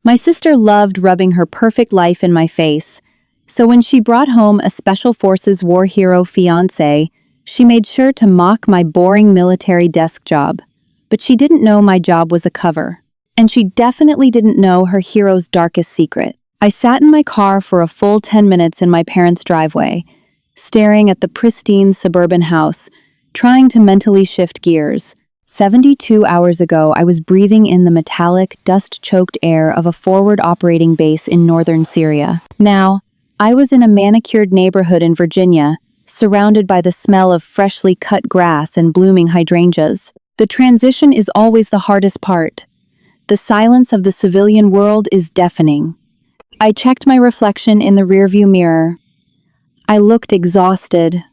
My sister loved rubbing her perfect life in my face, so when she brought home a Special Forces war hero fiancé, she made sure to mock my boring military desk job. But she didn't know my job was a cover. And she definitely didn't know her hero's darkest secret. I sat in my car for a full 10 minutes in my parents' driveway, staring at the pristine suburban house, trying to mentally shift gears. 72 hours ago, I was breathing in the metallic, dust-choked air of a forward operating base in northern Syria. Now, I was in a manicured neighborhood in Virginia, surrounded by the smell of freshly cut grass and blooming hydrangeas. The transition is always the hardest part. The silence of the civilian world is deafening. I checked my reflection in the rearview mirror. I looked exhausted.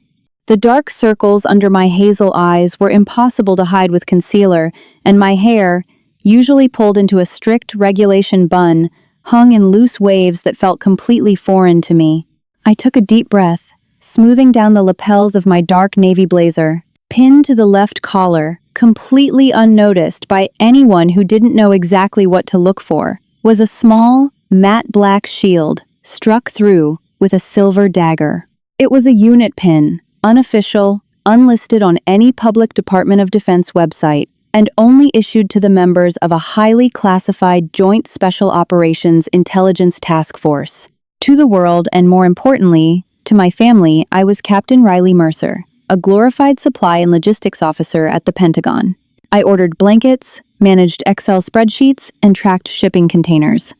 The dark circles under my hazel eyes were impossible to hide with concealer, and my hair, usually pulled into a strict regulation bun, hung in loose waves that felt completely foreign to me. I took a deep breath, smoothing down the lapels of my dark navy blazer. Pinned to the left collar, completely unnoticed by anyone who didn't know exactly what to look for, was a small, matte black shield, struck through with a silver dagger. It was a unit pin, unofficial, unlisted on any public Department of Defense website, and only issued to the members of a highly classified Joint Special Operations Intelligence Task Force. To the world, and more importantly, to my family, I was Captain Riley Mercer, a glorified supply and logistics officer at the Pentagon. I ordered blankets, managed Excel spreadsheets, and tracked shipping containers.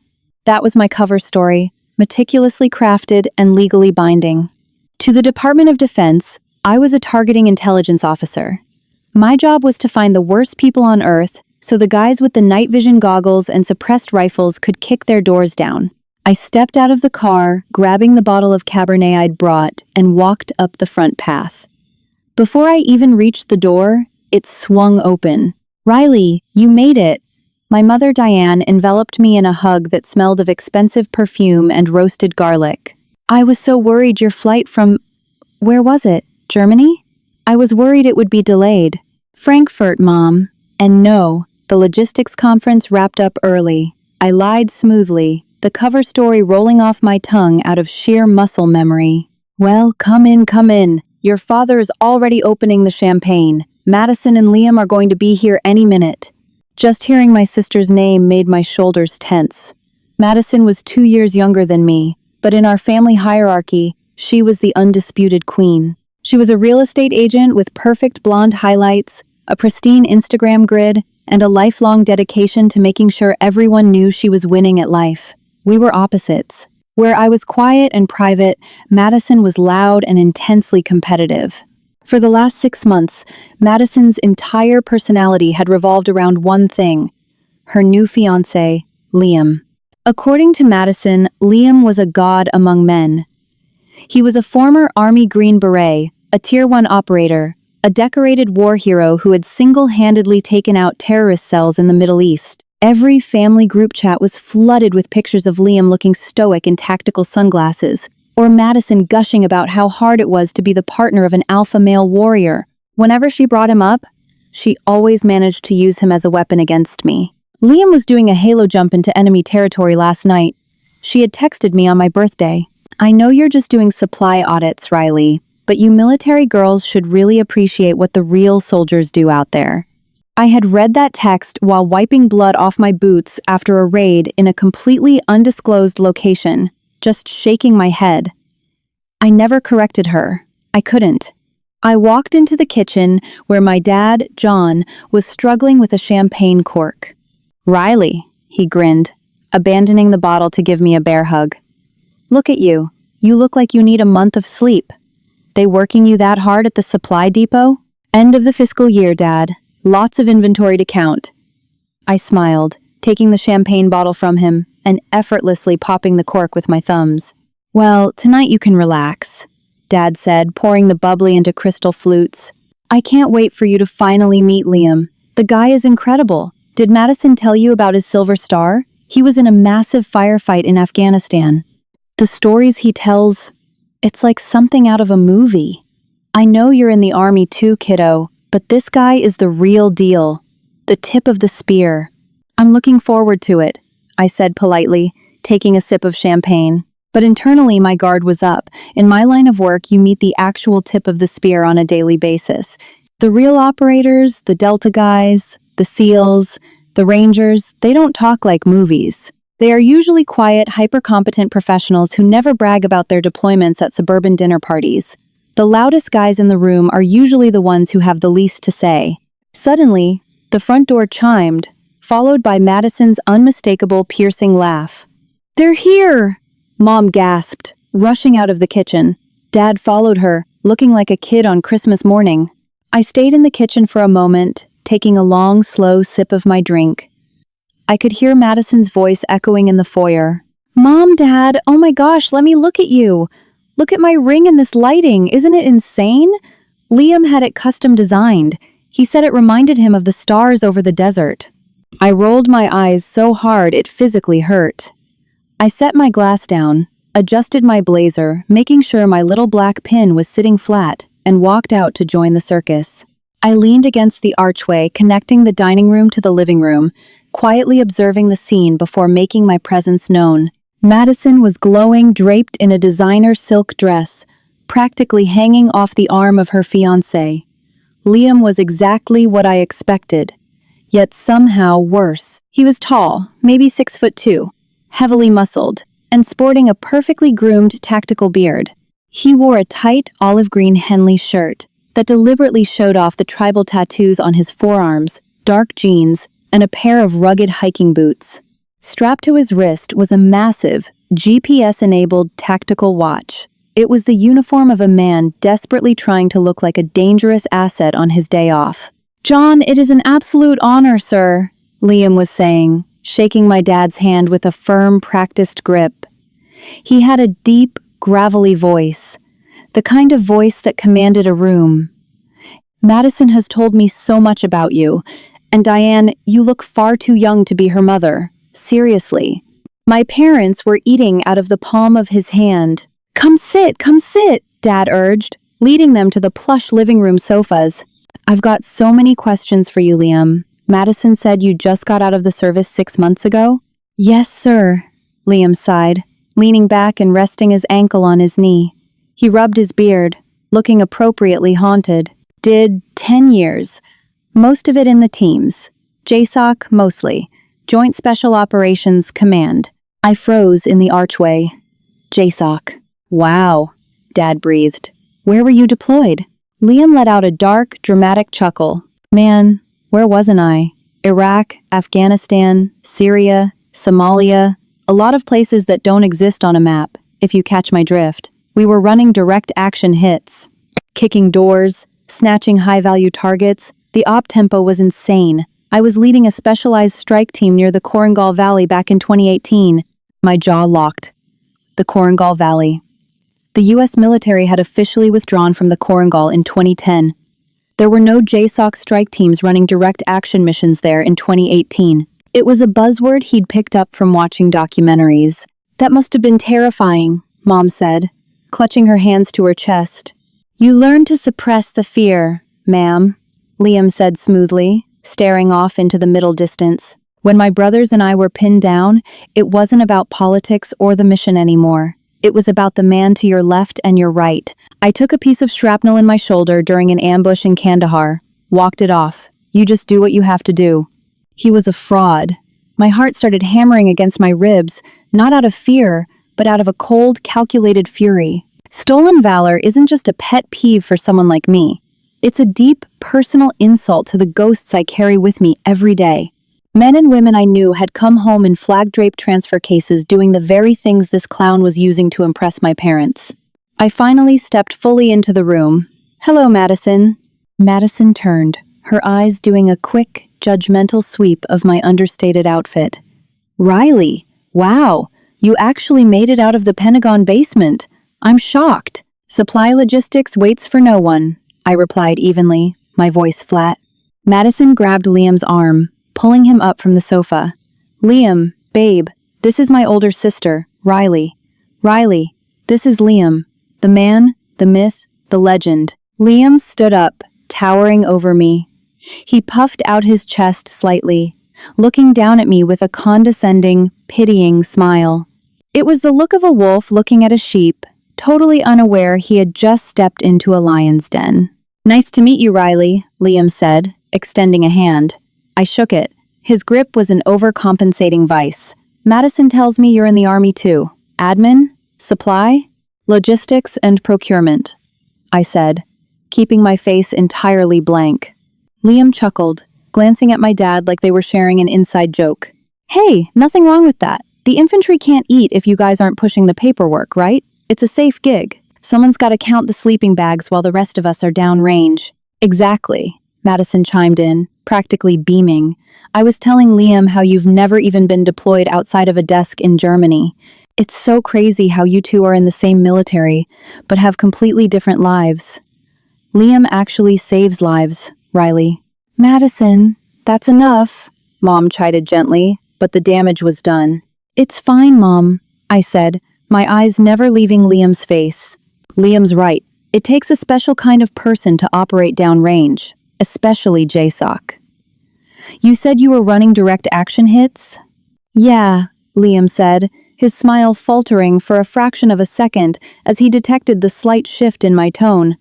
That was my cover story, meticulously crafted and legally binding. To the Department of Defense, I was a targeting intelligence officer. My job was to find the worst people on Earth so the guys with the night vision goggles and suppressed rifles could kick their doors down. I stepped out of the car, grabbing the bottle of Cabernet I'd brought, and walked up the front path. Before I even reached the door, it swung open. "Riley, you made it." My mother Diane enveloped me in a hug that smelled of expensive perfume and roasted garlic. "I was so worried your flight from... where was it? Germany? I was worried it would be delayed." "Frankfurt, Mom." And no, the logistics conference wrapped up early. I lied smoothly, the cover story rolling off my tongue out of sheer muscle memory. "Well, come in, come in. Your father is already opening the champagne. Madison and Liam are going to be here any minute." Just hearing my sister's name made my shoulders tense. Madison was 2 years younger than me, but in our family hierarchy, she was the undisputed queen. She was a real estate agent with perfect blonde highlights, a pristine Instagram grid, and a lifelong dedication to making sure everyone knew she was winning at life. We were opposites. Where I was quiet and private, Madison was loud and intensely competitive. For the last 6 months, Madison's entire personality had revolved around one thing: her new fiancé, Liam. According to Madison, Liam was a god among men. He was a former Army Green Beret, a Tier 1 operator, a decorated war hero who had single-handedly taken out terrorist cells in the Middle East. Every family group chat was flooded with pictures of Liam looking stoic in tactical sunglasses, or Madison gushing about how hard it was to be the partner of an alpha male warrior. Whenever she brought him up, she always managed to use him as a weapon against me. Liam was doing a halo jump into enemy territory last night. She had texted me on my birthday. "I know you're just doing supply audits, Riley, but you military girls should really appreciate what the real soldiers do out there." I had read that text while wiping blood off my boots after a raid in a completely undisclosed location, just shaking my head. I never corrected her. I couldn't. I walked into the kitchen where my dad, John, was struggling with a champagne cork. "Riley," he grinned, abandoning the bottle to give me a bear hug. "Look at you. You look like you need a month of sleep. They working you that hard at the supply depot?" "End of the fiscal year, Dad. Lots of inventory to count." I smiled, taking the champagne bottle from him and effortlessly popping the cork with my thumbs. "Well, tonight you can relax," Dad said, pouring the bubbly into crystal flutes. "I can't wait for you to finally meet Liam. The guy is incredible. Did Madison tell you about his Silver Star? He was in a massive firefight in Afghanistan. The stories he tells, it's like something out of a movie. I know you're in the Army too, kiddo, but this guy is the real deal. The tip of the spear. I'm looking forward to it. I said politely, taking a sip of champagne. But internally, my guard was up. In my line of work, you meet the actual tip of the spear on a daily basis. The real operators, the Delta guys, the SEALs, the Rangers, they don't talk like movies. They are usually quiet, hyper-competent professionals who never brag about their deployments at suburban dinner parties. The loudest guys in the room are usually the ones who have the least to say. Suddenly, the front door chimed, followed by Madison's unmistakable, piercing laugh. "They're here!" Mom gasped, rushing out of the kitchen. Dad followed her, looking like a kid on Christmas morning. I stayed in the kitchen for a moment, taking a long, slow sip of my drink. I could hear Madison's voice echoing in the foyer. "Mom, Dad, oh my gosh, let me look at you. Look at my ring and this lighting, isn't it insane?" Liam had it custom designed. He said it reminded him of the stars over the desert. I rolled my eyes so hard it physically hurt. I set my glass down, adjusted my blazer, making sure my little black pin was sitting flat, and walked out to join the circus. I leaned against the archway, connecting the dining room to the living room, quietly observing the scene before making my presence known. Madison was glowing, draped in a designer silk dress, practically hanging off the arm of her fiancé. Liam was exactly what I expected, yet somehow worse. He was tall, maybe 6'2", heavily muscled, and sporting a perfectly groomed tactical beard. He wore a tight olive green Henley shirt that deliberately showed off the tribal tattoos on his forearms, dark jeans, and a pair of rugged hiking boots. Strapped to his wrist was a massive, GPS-enabled tactical watch. It was the uniform of a man desperately trying to look like a dangerous asset on his day off. "John, it is an absolute honor, sir," Liam was saying, shaking my dad's hand with a firm, practiced grip. He had a deep, gravelly voice, the kind of voice that commanded a room. "Madison has told me so much about you, and Diane, you look far too young to be her mother. Seriously." My parents were eating out of the palm of his hand. Come sit, Dad urged, leading them to the plush living room sofas. "I've got so many questions for you, Liam. Madison said you just got out of the service 6 months ago?" "Yes, sir," Liam sighed, leaning back and resting his ankle on his knee. He rubbed his beard, looking appropriately haunted. "Did 10 years. Most of it in the teams. JSOC, mostly. Joint Special Operations Command." I froze in the archway. JSOC. "Wow," Dad breathed. "Where were you deployed?" Liam let out a dark, dramatic chuckle. "Man, where wasn't I? Iraq, Afghanistan, Syria, Somalia, a lot of places that don't exist on a map, if you catch my drift. We were running direct action hits. Kicking doors, snatching high-value targets. The op tempo was insane. I was leading a specialized strike team near the Korengal Valley back in 2018. My jaw locked. The Korengal Valley. The U.S. military had officially withdrawn from the Korengal in 2010. There were no JSOC strike teams running direct action missions there in 2018. It was a buzzword he'd picked up from watching documentaries. "That must have been terrifying," Mom said, clutching her hands to her chest. "You learn to suppress the fear, ma'am," Liam said smoothly, staring off into the middle distance. "When my brothers and I were pinned down, it wasn't about politics or the mission anymore. It was about the man to your left and your right. I took a piece of shrapnel in my shoulder during an ambush in Kandahar, walked it off. You just do what you have to do." He was a fraud. My heart started hammering against my ribs, not out of fear, but out of a cold, calculated fury. Stolen valor isn't just a pet peeve for someone like me. It's a deep, personal insult to the ghosts I carry with me every day. Men and women I knew had come home in flag-draped transfer cases doing the very things this clown was using to impress my parents. I finally stepped fully into the room. "Hello, Madison." Madison turned, her eyes doing a quick, judgmental sweep of my understated outfit. "Riley, wow, you actually made it out of the Pentagon basement. I'm shocked." "Supply logistics waits for no one," I replied evenly, my voice flat. Madison grabbed Liam's arm, pulling him up from the sofa. "Liam, babe, this is my older sister, Riley. Riley, this is Liam, the man, the myth, the legend." Liam stood up, towering over me. He puffed out his chest slightly. looking down at me with a condescending, pitying smile. It was the look of a wolf looking at a sheep, totally unaware he had just stepped into a lion's den. "Nice to meet you, Riley," Liam said, extending a hand. I shook it. His grip was an overcompensating vice. "Madison tells me you're in the army too. Admin? Supply? Logistics and procurement," I said, keeping my face entirely blank. Liam chuckled, glancing at my dad like they were sharing an inside joke. "Hey, nothing wrong with that. The infantry can't eat if you guys aren't pushing the paperwork, right? It's a safe gig. Someone's got to count the sleeping bags while the rest of us are downrange." "Exactly," Madison chimed in, practically beaming. "I was telling Liam how you've never even been deployed outside of a desk in Germany. It's so crazy how you two are in the same military, but have completely different lives." "Liam actually saves lives, Riley." "Madison, that's enough," Mom chided gently, but the damage was done. "It's fine, Mom," I said, my eyes never leaving Liam's face. "Liam's right. It takes a special kind of person to operate downrange, especially JSOC." "You said you were running direct action hits?" "Yeah," Liam said, his smile faltering for a fraction of a second as he detected the slight shift in my tone.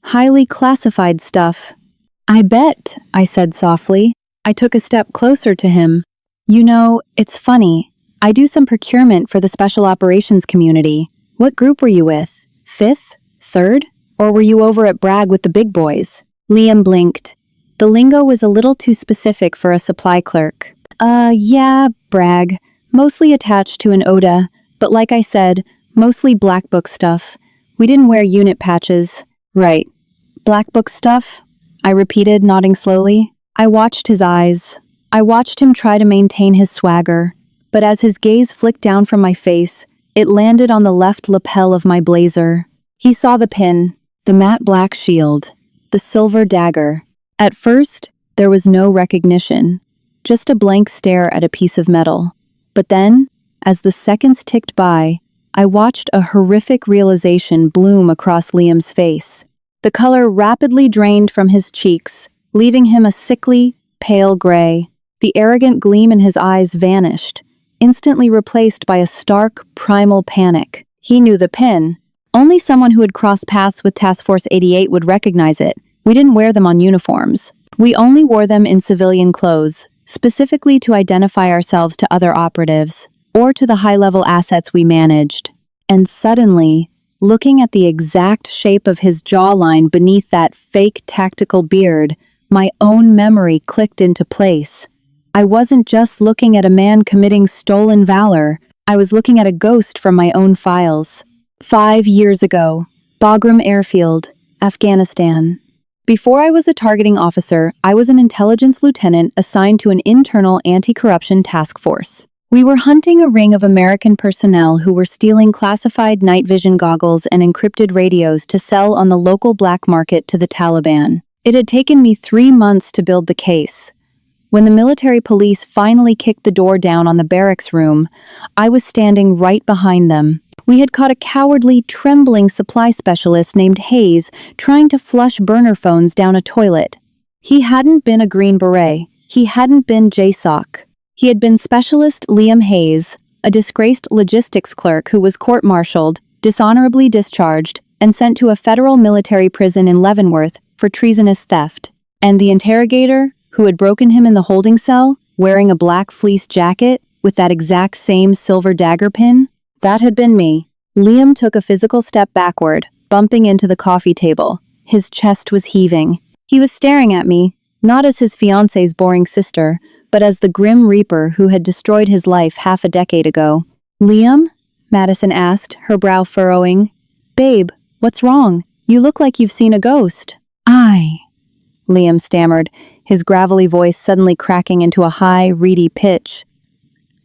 "Highly classified stuff." "I bet," I said softly. I took a step closer to him. "You know, it's funny. I do some procurement for the special operations community. What group were you with? 5th? 3rd? Or were you over at Bragg with the big boys?" Liam blinked. The lingo was a little too specific for a supply clerk. Yeah, Bragg. Mostly attached to an ODA, but like I said, mostly black book stuff. We didn't wear unit patches." "Right. Black book stuff?" I repeated, nodding slowly. I watched his eyes. I watched him try to maintain his swagger, but as his gaze flicked down from my face, it landed on the left lapel of my blazer. He saw the pin, the matte black shield, the silver dagger. At first, there was no recognition, just a blank stare at a piece of metal. But then, as the seconds ticked by, I watched a horrific realization bloom across Liam's face. The color rapidly drained from his cheeks, leaving him a sickly, pale gray. The arrogant gleam in his eyes vanished, instantly replaced by a stark, primal panic. He knew the pin. Only someone who had crossed paths with Task Force 88 would recognize it. We didn't wear them on uniforms. We only wore them in civilian clothes, specifically to identify ourselves to other operatives, or to the high-level assets we managed. And suddenly, looking at the exact shape of his jawline beneath that fake tactical beard, my own memory clicked into place. I wasn't just looking at a man committing stolen valor, I was looking at a ghost from my own files. 5 years ago, Bagram Airfield, Afghanistan. Before I was a targeting officer, I was an intelligence lieutenant assigned to an internal anti-corruption task force. We were hunting a ring of American personnel who were stealing classified night vision goggles and encrypted radios to sell on the local black market to the Taliban. It had taken me 3 months to build the case. When the military police finally kicked the door down on the barracks room, I was standing right behind them. We had caught a cowardly, trembling supply specialist named Hayes trying to flush burner phones down a toilet. He hadn't been a Green Beret. He hadn't been JSOC. He had been Specialist Liam Hayes, a disgraced logistics clerk who was court-martialed, dishonorably discharged, and sent to a federal military prison in Leavenworth for treasonous theft. And the interrogator, who had broken him in the holding cell, wearing a black fleece jacket with that exact same silver dagger pin? That had been me. Liam took a physical step backward, bumping into the coffee table. His chest was heaving. He was staring at me, not as his fiancé's boring sister, but as the Grim Reaper who had destroyed his life half a decade ago. "Liam?" Madison asked, her brow furrowing. "Babe, what's wrong? You look like you've seen a ghost." Liam stammered, his gravelly voice suddenly cracking into a high, reedy pitch.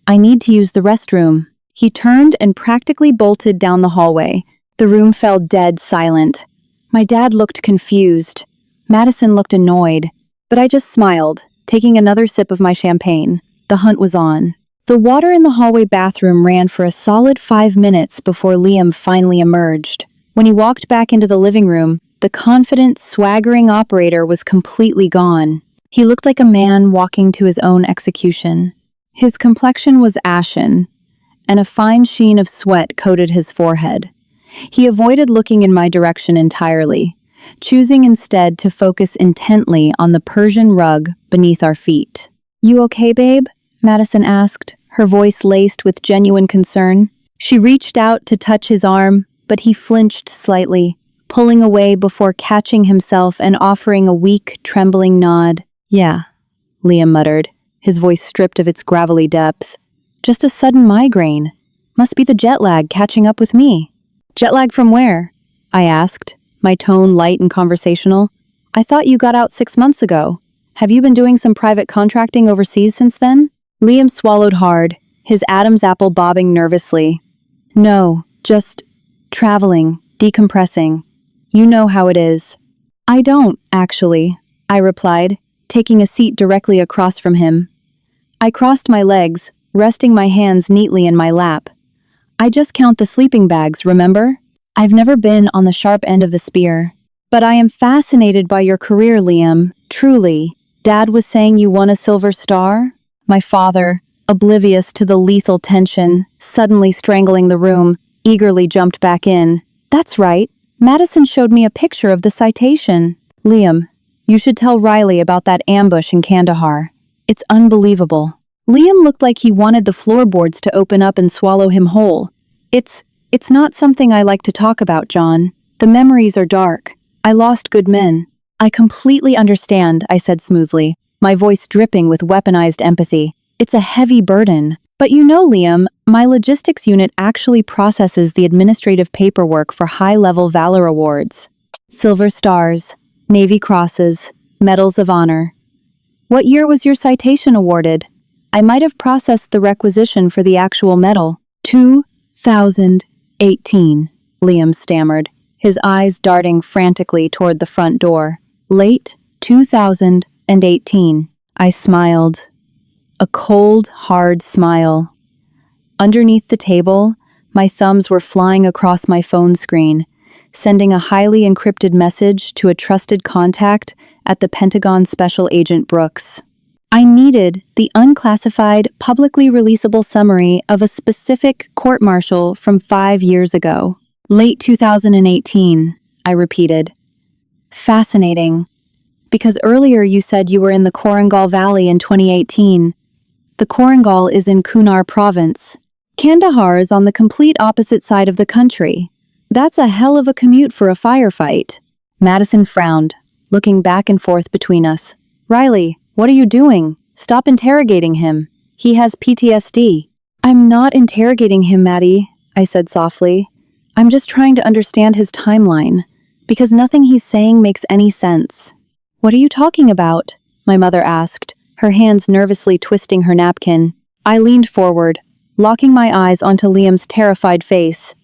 "I need to use the restroom." He turned and practically bolted down the hallway. The room fell dead silent. My dad looked confused. Madison looked annoyed. But I just smiled, taking another sip of my champagne. The hunt was on. The water in the hallway bathroom ran for a solid 5 minutes before Liam finally emerged. When he walked back into the living room, the confident, swaggering operator was completely gone. He looked like a man walking to his own execution. His complexion was ashen, and a fine sheen of sweat coated his forehead. He avoided looking in my direction entirely, choosing instead to focus intently on the Persian rug beneath our feet. "You okay, babe?" Madison asked, her voice laced with genuine concern. She reached out to touch his arm, but he flinched slightly, pulling away before catching himself and offering a weak, trembling nod. "Yeah," Liam muttered, his voice stripped of its gravelly depth. "Just a sudden migraine. Must be the jet lag catching up with me." "Jet lag from where?" I asked, my tone light and conversational. "I thought you got out 6 months ago. Have you been doing some private contracting overseas since then?" Liam swallowed hard, his Adam's apple bobbing nervously. "No, just traveling, decompressing. You know how it is." "I don't, actually," I replied, taking a seat directly across from him. I crossed my legs, resting my hands neatly in my lap. "I just count the sleeping bags, remember? I've never been on the sharp end of the spear. But I am fascinated by your career, Liam, truly. Dad was saying you won a silver star?" My father, oblivious to the lethal tension, suddenly strangling the room, eagerly jumped back in. "That's right. Madison showed me a picture of the citation." "Liam, you should tell Riley about that ambush in Kandahar. It's unbelievable." Liam looked like he wanted the floorboards to open up and swallow him whole. It's not something I like to talk about, John. The memories are dark. I lost good men." "I completely understand," I said smoothly, my voice dripping with weaponized empathy. "It's a heavy burden. But you know, Liam, my logistics unit actually processes the administrative paperwork for high-level valor awards. Silver stars, Navy crosses, medals of honor. What year was your citation awarded? I might have processed the requisition for the actual medal." 2018, Liam stammered, his eyes darting frantically toward the front door. "Late 2018. I smiled. A cold, hard smile. Underneath the table, my thumbs were flying across my phone screen, sending a highly encrypted message to a trusted contact at the Pentagon Special Agent Brooks. I needed the unclassified, publicly releasable summary of a specific court-martial from 5 years ago. "Late 2018, I repeated. "Fascinating. Because earlier you said you were in the Korangal Valley in 2018. The Korangal is in Kunar province. Kandahar is on the complete opposite side of the country. That's a hell of a commute for a firefight." Madison frowned, looking back and forth between us. "Riley, what are you doing? Stop interrogating him. He has PTSD." "I'm not interrogating him, Maddie," I said softly. "I'm just trying to understand his timeline, because nothing he's saying makes any sense." "What are you talking about?" my mother asked, her hands nervously twisting her napkin. I leaned forward, locking my eyes onto Liam's terrified face.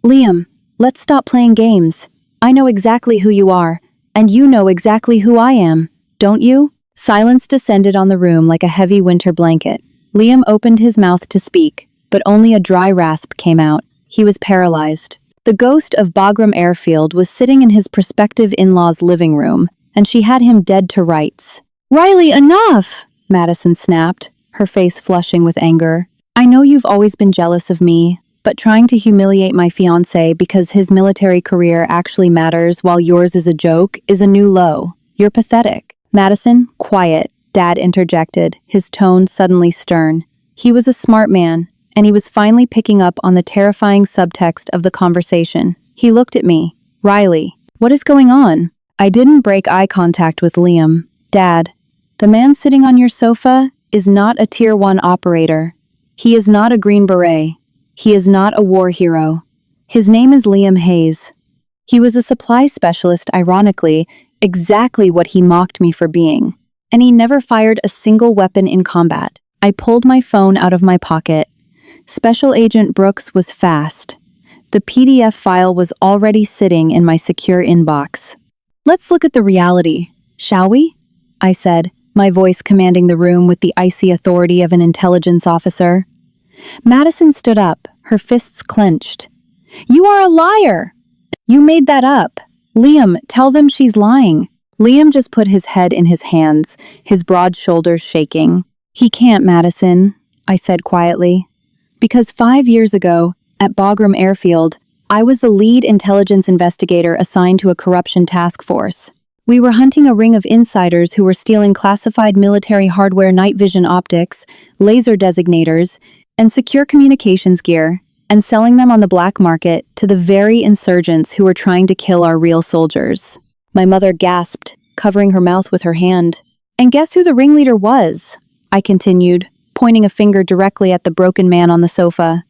"Liam, let's stop playing games. I know exactly who you are, and you know exactly who I am, don't you?" Silence descended on the room like a heavy winter blanket. Liam opened his mouth to speak, but only a dry rasp came out. He was paralyzed. The ghost of Bagram Airfield was sitting in his prospective in-law's living room, and she had him dead to rights. "Riley, enough!" Madison snapped, her face flushing with anger. "I know you've always been jealous of me, but trying to humiliate my fiancé because his military career actually matters while yours is a joke is a new low. You're pathetic." "Madison, quiet," Dad interjected, his tone suddenly stern. He was a smart man, and he was finally picking up on the terrifying subtext of the conversation. He looked at me. "Riley, what is going on?" I didn't break eye contact with Liam. "Dad, the man sitting on your sofa is not a Tier 1 operator. He is not a Green Beret. He is not a war hero. His name is Liam Hayes. He was a supply specialist, ironically, exactly what he mocked me for being. And he never fired a single weapon in combat." I pulled my phone out of my pocket. Special Agent Brooks was fast. The PDF file was already sitting in my secure inbox. "Let's look at the reality, shall we?" I said, my voice commanding the room with the icy authority of an intelligence officer. Madison stood up, her fists clenched. "You are a liar! You made that up. Liam, tell them she's lying." Liam just put his head in his hands, his broad shoulders shaking. He can't, Madison, I said quietly. Because 5 years ago, at Bagram Airfield, I was the lead intelligence investigator assigned to a corruption task force. We were hunting a ring of insiders who were stealing classified military hardware, night vision optics, laser designators, and secure communications gear, and selling them on the black market to the very insurgents who were trying to kill our real soldiers. My mother gasped, covering her mouth with her hand. And guess who the ringleader was? I continued, pointing a finger directly at the broken man on the sofa.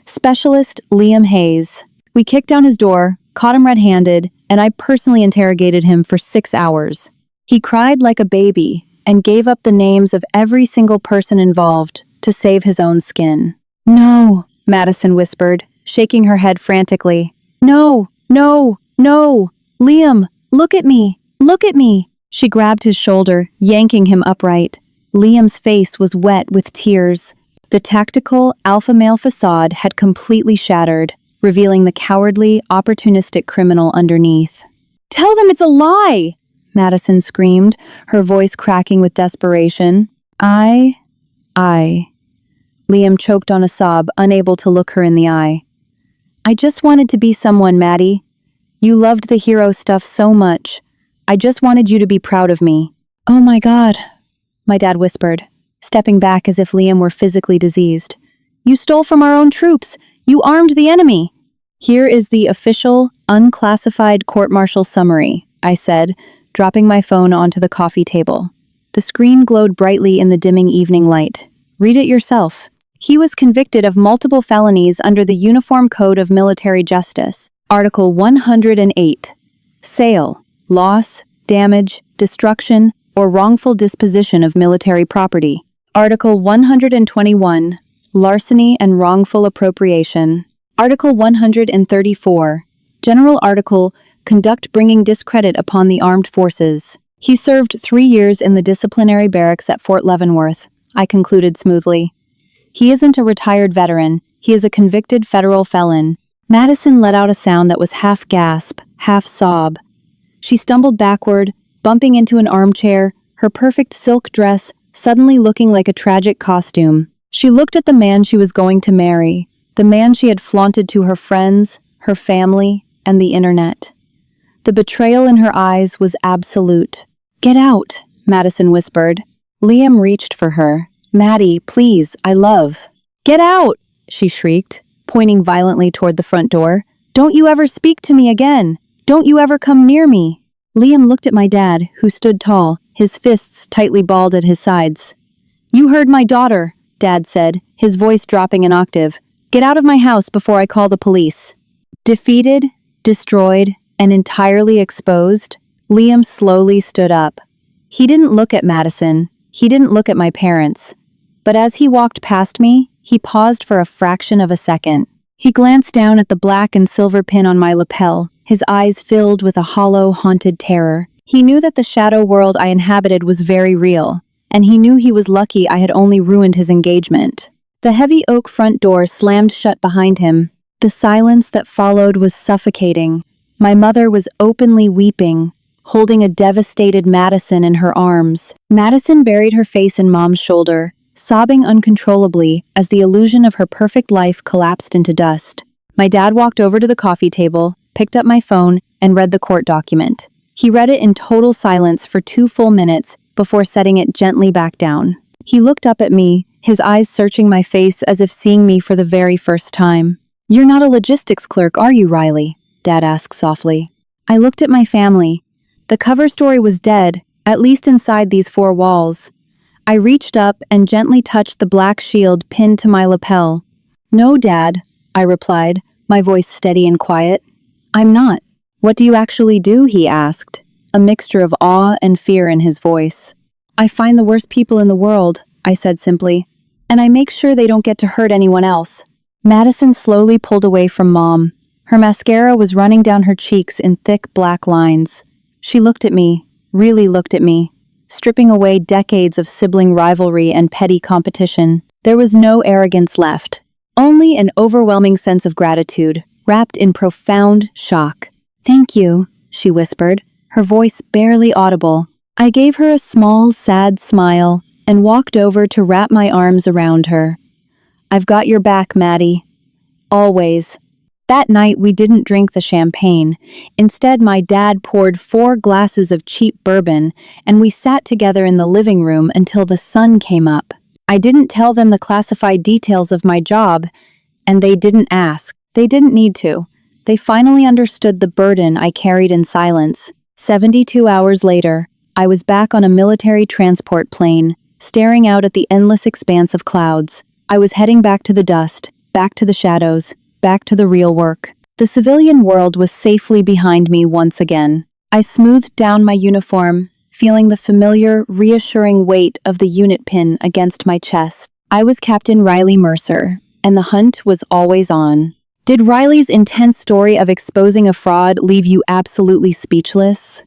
Specialist Liam Hayes. We kicked down his door, caught him red-handed, and I personally interrogated him for 6 hours. He cried like a baby and gave up the names of every single person involved to save his own skin. No, Madison whispered, shaking her head frantically. No, no, no! Liam, look at me! Look at me! She grabbed his shoulder, yanking him upright. Liam's face was wet with tears. The tactical, alpha male facade had completely shattered, revealing the cowardly, opportunistic criminal underneath. Tell them it's a lie! Madison screamed, her voice cracking with desperation. I. Liam choked on a sob, unable to look her in the eye. I just wanted to be someone, Maddie. You loved the hero stuff so much. I just wanted you to be proud of me. Oh my God, my dad whispered, stepping back as if Liam were physically diseased. You stole from our own troops. You armed the enemy. Here is the official, unclassified court-martial summary, I said, dropping my phone onto the coffee table. The screen glowed brightly in the dimming evening light. Read it yourself. He was convicted of multiple felonies under the Uniform Code of Military Justice. Article 108. Sale, loss, damage, destruction, or wrongful disposition of military property. Article 121. Larceny and wrongful appropriation. Article 134. General Article, conduct bringing discredit upon the armed forces. He served 3 years in the disciplinary barracks at Fort Leavenworth, I concluded smoothly. He isn't a retired veteran, he is a convicted federal felon. Madison let out a sound that was half gasp, half sob. She stumbled backward, bumping into an armchair, her perfect silk dress suddenly looking like a tragic costume. She looked at the man she was going to marry, the man she had flaunted to her friends, her family, and the internet. The betrayal in her eyes was absolute. Get out, Madison whispered. Liam reached for her. Maddie, please, I love. Get out, she shrieked, pointing violently toward the front door. Don't you ever speak to me again. Don't you ever come near me. Liam looked at my dad, who stood tall, his fists tightly balled at his sides. You heard my daughter, Dad said, his voice dropping an octave. Get out of my house before I call the police. Defeated, destroyed, and entirely exposed, Liam slowly stood up. He didn't look at Madison. He didn't look at my parents. But as he walked past me, he paused for a fraction of a second. He glanced down at the black and silver pin on my lapel, his eyes filled with a hollow, haunted terror. He knew that the shadow world I inhabited was very real, and he knew he was lucky I had only ruined his engagement. The heavy oak front door slammed shut behind him. The silence that followed was suffocating. My mother was openly weeping, holding a devastated Madison in her arms. Madison buried her face in Mom's shoulder, sobbing uncontrollably as the illusion of her perfect life collapsed into dust. My dad walked over to the coffee table, picked up my phone, and read the court document. He read it in total silence for 2 full minutes before setting it gently back down. He looked up at me, his eyes searching my face as if seeing me for the very first time. You're not a logistics clerk, are you, Riley? Dad asked softly. I looked at my family. The cover story was dead, at least inside these 4 walls. I reached up and gently touched the black shield pinned to my lapel. No, Dad, I replied, my voice steady and quiet. I'm not. What do you actually do? He asked, a mixture of awe and fear in his voice. I find the worst people in the world, I said simply, and I make sure they don't get to hurt anyone else. Madison slowly pulled away from Mom. Her mascara was running down her cheeks in thick black lines. She looked at me, really looked at me, stripping away decades of sibling rivalry and petty competition. There was no arrogance left, only an overwhelming sense of gratitude, wrapped in profound shock. Thank you, she whispered, her voice barely audible. I gave her a small, sad smile and walked over to wrap my arms around her. "I've got your back, Maddie. Always." That night, we didn't drink the champagne. Instead, my dad poured 4 glasses of cheap bourbon, and we sat together in the living room until the sun came up. I didn't tell them the classified details of my job, and they didn't ask. They didn't need to. They finally understood the burden I carried in silence. 72 hours later, I was back on a military transport plane, staring out at the endless expanse of clouds. I was heading back to the dust, back to the shadows, back to the real work. The civilian world was safely behind me once again. I smoothed down my uniform, feeling the familiar, reassuring weight of the unit pin against my chest. I was Captain Riley Mercer, and the hunt was always on. Did Riley's intense story of exposing a fraud leave you absolutely speechless?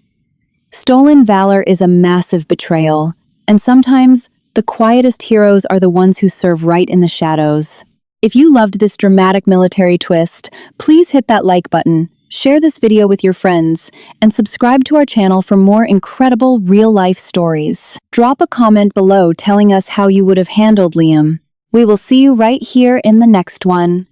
Stolen valor is a massive betrayal, and sometimes the quietest heroes are the ones who serve right in the shadows. If you loved this dramatic military twist, please hit that like button, share this video with your friends, and subscribe to our channel for more incredible real-life stories. Drop a comment below telling us how you would have handled Liam. We will see you right here in the next one.